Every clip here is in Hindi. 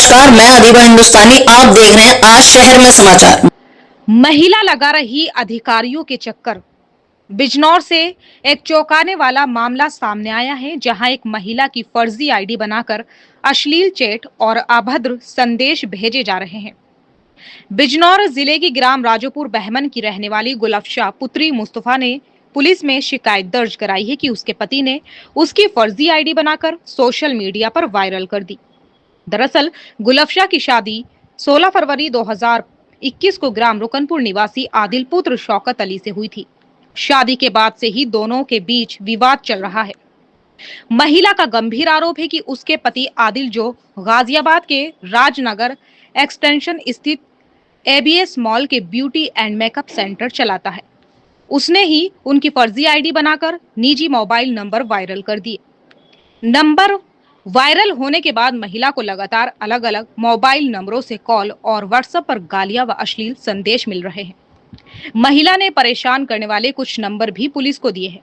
नमस्कार, मैं अधिबा हिंदुस्तानी। आप देख रहे हैं आज शहर में समाचार। महिला लगा रही अधिकारियों के चक्कर। बिजनौर से एक चौंकाने वाला मामला सामने आया है, जहां एक महिला की फर्जी आईडी बनाकर अश्लील चैट और अभद्र संदेश भेजे जा रहे हैं। बिजनौर जिले की ग्राम राजोपुर बहमन की रहने वाली गुलफशा पुत्री मुस्तफा ने पुलिस में शिकायत दर्ज कराई है कि उसके पति ने उसकी फर्जी आईडी बनाकर सोशल मीडिया पर वायरल कर दी। दरअसल गुलफशा की शादी 16 फरवरी 2021 को ग्राम रुकनपुर निवासी आदिल पुत्र शौकत अली से हुई थी। शादी के बाद से ही दोनों के बीच विवाद चल रहा है। महिला का गंभीर आरोप है कि उसके पति आदिल, जो गाजियाबाद के राजनगर एक्सटेंशन स्थित एबीएस मॉल के ब्यूटी एंड मेकअप सेंटर चलाता है, उसने ही उनकी फर्जी आईडी बनाकर निजी मोबाइल नंबर वायरल कर दिए। नंबर वायरल होने के बाद महिला को लगातार अलग अलग मोबाइल नंबरों से कॉल और व्हाट्सएप पर गालियां व अश्लील संदेश मिल रहे हैं। महिला ने परेशान करने वाले कुछ नंबर भी पुलिस को दिए हैं।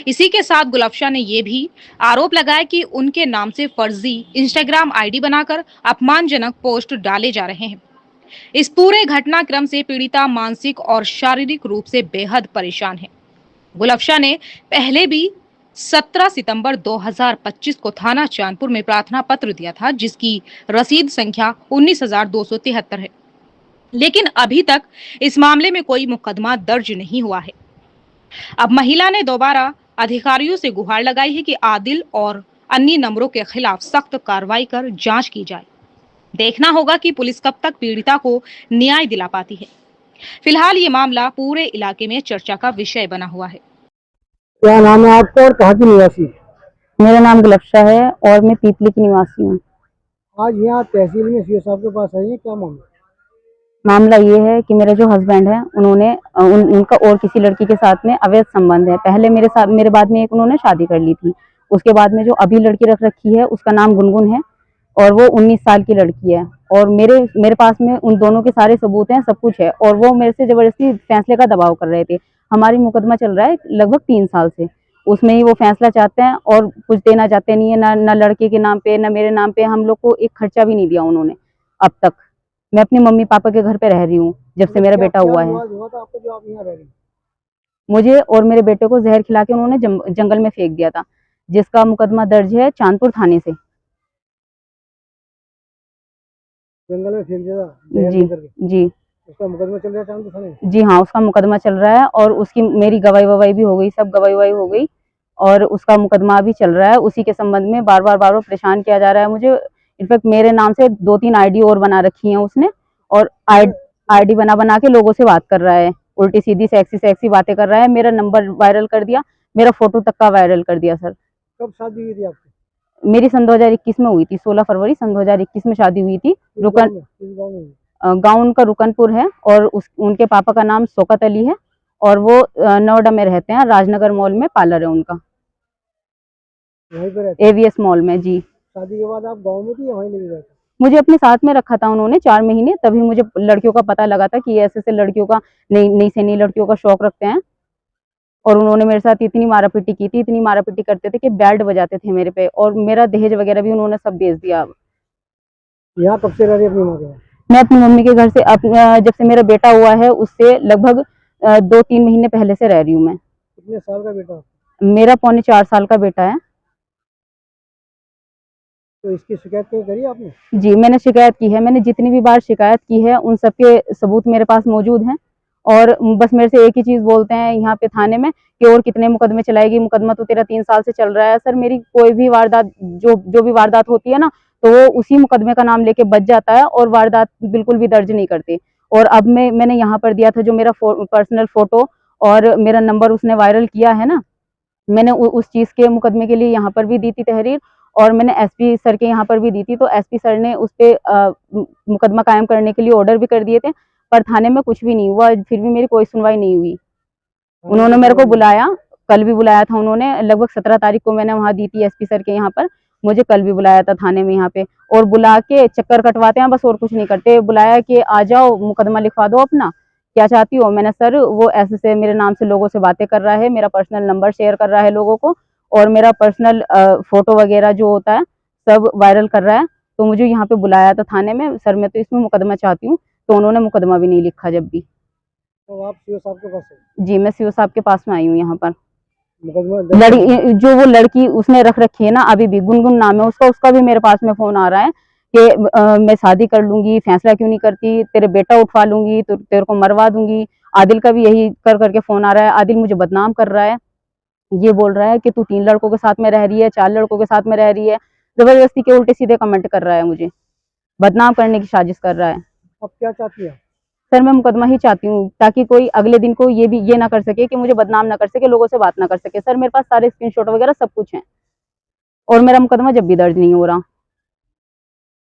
इसी के साथ गुलफशा ने यह भी आरोप लगाया कि उनके नाम से फर्जी इंस्टाग्राम आईडी बनाकर अपमानजनक पोस्ट डाले जा रहे हैं। इस पूरे घटनाक्रम से पीड़िता मानसिक और शारीरिक रूप से बेहद परेशान है। गुलफशा ने पहले भी 17 सितंबर 2025 को थाना चांदपुर में प्रार्थना पत्र दिया था, जिसकी रसीद संख्या 19,273 है, लेकिन अभी तक इस मामले में कोई मुकदमा दर्ज नहीं हुआ है। अब महिला ने दोबारा अधिकारियों से गुहार लगाई है कि आदिल और अन्य नंबरों के खिलाफ सख्त कार्रवाई कर जांच की जाए। देखना होगा कि पुलिस कब तक पीड़िता को न्याय दिला पाती है। फिलहाल ये मामला पूरे इलाके में चर्चा का विषय बना हुआ है। क्या नाम है आपका और कहाँ की निवासी? मेरा नाम गुलफशा है और मैं पीपली की निवासी हूँ। आज यहाँ तहसील में सीओ साहब के पास आई है, क्या मामला? मामला ये है कि मेरे जो हस्बैंड है उन्होंने उनका और किसी लड़की के साथ में अवैध संबंध है। पहले मेरे बाद में एक उन्होंने शादी कर ली थी। उसके बाद में जो अभी लड़की रख रखी है उसका नाम गुनगुन है और वो 19 साल की लड़की है। और मेरे पास में उन दोनों के सारे सबूत हैं, सब कुछ है। और वो मेरे से जबरदस्ती फैसले का दबाव कर रहे थे। हमारी मुकदमा चल रहा है लगभग 3 साल से, उसमें ही वो फैसला चाहते हैं और कुछ देना चाहते नहीं है, ना लड़के के नाम पे ना मेरे नाम पे। हम लोग को एक खर्चा भी नहीं दिया उन्होंने अब तक। मैं अपने मम्मी पापा के घर पे रह रही हूँ जब से मेरा बेटा हुआ है। आपको जो आप यहाँ रह रही? मुझे और मेरे बेटे को जहर खिला के उन्होंने जंगल में फेंक दिया था, जिसका मुकदमा दर्ज है चांदपुर थाने से। जंगल में फेंक दिया था? जी उसका मुकदमा चल रहा है चांदपुर थाने? जी हाँ, उसका मुकदमा चल रहा है और उसकी मेरी गवाही ववाही भी हो गई, सब गवाही ववाही हो गई और उसका मुकदमा भी चल रहा है। उसी के संबंध में बार बार परेशान किया जा रहा है मुझे। इनफैक्ट मेरे नाम से 2-3 आईडी और बना रखी हैं उसने, और आईडी बना के लोगों से बात कर रहा है, उल्टी सीधी सेक्सी बातें कर रहा है। मेरा नंबर वायरल कर दिया, मेरा फोटो तक का वायरल कर दिया। सर, कब शादी हुई थी आपकी? मेरी सन 2021 में हुई थी, 16 फरवरी सन 2021 में शादी हुई थी। किस गाँव में? गाँव उनका रुकनपुर है और उनके पापा का नाम शौकत अली है और वो नोएडा में रहते हैं, राजनगर मॉल में पार्लर है उनका, वहीं पे रहते? एवीएस मॉल में। जी। शादी के बाद आप गाँव में थी या वहीं लेके गए थे? मुझे अपने साथ में रखा था उन्होंने 4 महीने, तभी मुझे लड़कियों का पता लगा था कि ऐसे लड़कियों का नई से नई लड़कियों का शौक रखते हैं। और उन्होंने मेरे साथ इतनी मारापीटी की थी, इतनी मारापीटी करते थे कि बेल्ट बजाते थे मेरे पे, और मेरा दहेज वगैरह भी उन्होंने सब बेच दिया। यहाँ कब से रह रही अपनी माँ के? मैं अपनी मम्मी के घर से जब से मेरा बेटा हुआ है उससे लगभग 2-3 महीने पहले से रह रही हूँ मैं। कितने साल का बेटा? मेरा 3.25 साल का बेटा है। तो इसकी शिकायत कहीं करी आपने? जी, मैंने शिकायत की है। मैंने जितनी भी बार शिकायत की है उन सबके सबूत मेरे पास मौजूद हैं। और बस मेरे से एक ही चीज़ बोलते हैं यहाँ पे थाने में कि और कितने मुकदमे चलाएगी, मुकदमा तो तेरा 3 साल से चल रहा है। सर, मेरी कोई भी वारदात जो भी वारदात होती है ना, तो वो उसी मुकदमे का नाम लेके बच जाता है और वारदात बिल्कुल भी दर्ज नहीं करते। और अब मैंने यहाँ पर दिया था जो मेरा पर्सनल फोटो और मेरा नंबर उसने वायरल किया है ना, मैंने उस चीज़ के मुकदमे के लिए यहाँ पर भी दी थी तहरीर, और मैंने एसपी सर के यहाँ पर भी दी थी। तो एसपी सर ने उस पे मुकदमा कायम करने के लिए ऑर्डर भी कर दिए थे, पर थाने में कुछ भी नहीं हुआ, फिर भी मेरी कोई सुनवाई नहीं हुई। उन्होंने मेरे को बुलाया, कल भी बुलाया था उन्होंने, लगभग 17 तारीख को मैंने वहाँ दी थी एसपी सर के यहाँ पर। मुझे कल भी बुलाया था थाने में यहाँ पे, और बुला के चक्कर कटवाते हैं बस, और कुछ नहीं करते। बुलाया कि आ जाओ मुकदमा लिखवा दो अपना, क्या चाहती हो। मैंने, सर वो ऐसे से मेरे नाम से लोगों से बातें कर रहा है, मेरा पर्सनल नंबर शेयर कर रहा है लोगों को, और मेरा पर्सनल फोटो वगैरह जो होता है सब वायरल कर रहा है। तो मुझे यहाँ पे बुलाया था थाने में, सर मैं तो इसमें मुकदमा चाहती हूँ, तो उन्होंने मुकदमा भी नहीं लिखा जब भी। तो आप सीओ साहब के पास है, जी, मैं सीओ साहब के पास में आई हूँ यहाँ पर। मुकदमा दर्ज है? लड़की जो वो लड़की उसने रख रखी है ना, अभी भी गुनगुन नाम है उसका, उसका भी मेरे पास में फोन आ रहा है कि मैं शादी कर लूंगी, फैसला क्यों नहीं करती, तेरे बेटा उठवा लूंगी तो तेरे को मरवा दूंगी। आदिल का भी यही कर करके फोन आ रहा है। आदिल मुझे बदनाम कर रहा है, ये बोल रहा है कि तू 3 लड़कों के साथ में रह रही है, 4 लड़कों के साथ में रह रही है, जबरदस्ती के उल्टे सीधे कमेंट कर रहा है, मुझे बदनाम करने की साजिश कर रहा है। अब क्या चाहती है? सर मैं मुकदमा ही चाहती हूँ, ताकि कोई अगले दिन को ये ना कर सके कि मुझे बदनाम ना कर सके, लोगों से बात ना कर सके। सर मेरे पास सारे स्क्रीनशॉट वगैरह सब कुछ है, और मेरा मुकदमा जब भी दर्ज नहीं हो रहा।